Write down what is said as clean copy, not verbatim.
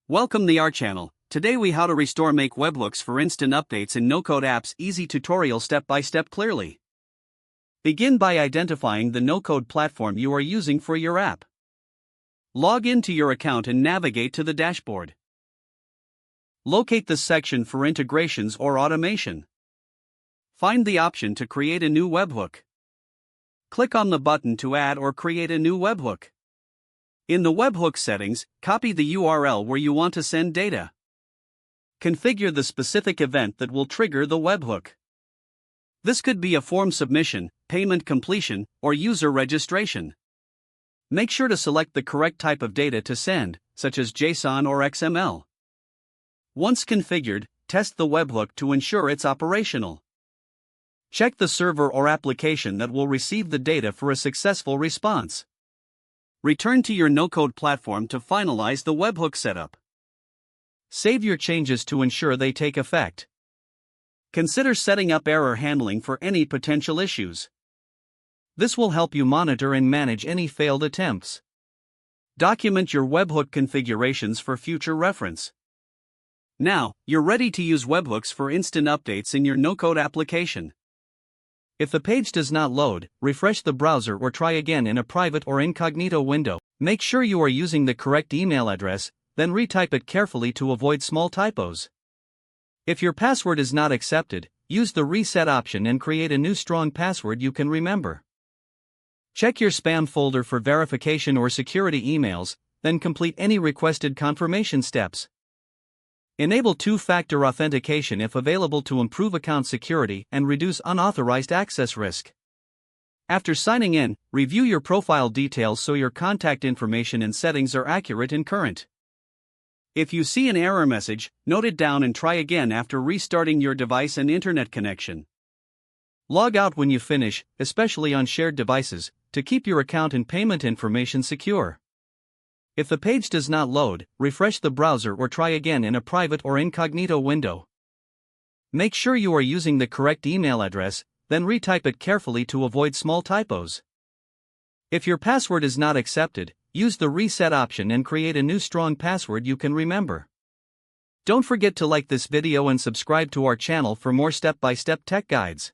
Welcome to our channel. Today we how to restore make webhooks for instant updates in no-code apps. Easy tutorial step-by-step clearly. Begin by identifying the no-code platform you are using for your app. Log into your account and navigate to the dashboard. Locate the section for integrations or automation. Find the option to create a new webhook. Click on the button to add or create a new webhook. In the webhook settings, copy the URL where you want to send data. Configure the specific event that will trigger the webhook. This could be a form submission, payment completion, or user registration. Make sure to select the correct type of data to send, such as JSON or XML. Once configured, test the webhook to ensure it's operational. Check the server or application that will receive the data for a successful response. Return to your no-code platform to finalize the webhook setup. Save your changes to ensure they take effect. Consider setting up error handling for any potential issues. This will help you monitor and manage any failed attempts. Document your webhook configurations for future reference. Now, you're ready to use webhooks for instant updates in your no-code application. If the page does not load, refresh the browser or try again in a private or incognito window. Make sure you are using the correct email address, then retype it carefully to avoid small typos. If your password is not accepted, use the reset option and create a new strong password you can remember. Check your spam folder for verification or security emails, then complete any requested confirmation steps. Enable two-factor authentication if available to improve account security and reduce unauthorized access risk. After signing in, review your profile details so your contact information and settings are accurate and current. If you see an error message, note it down and try again after restarting your device and internet connection. Log out when you finish, especially on shared devices, to keep your account and payment information secure. If the page does not load, refresh the browser or try again in a private or incognito window. Make sure you are using the correct email address, then retype it carefully to avoid small typos. If your password is not accepted, use the reset option and create a new strong password you can remember. Don't forget to like this video and subscribe to our channel for more step-by-step tech guides.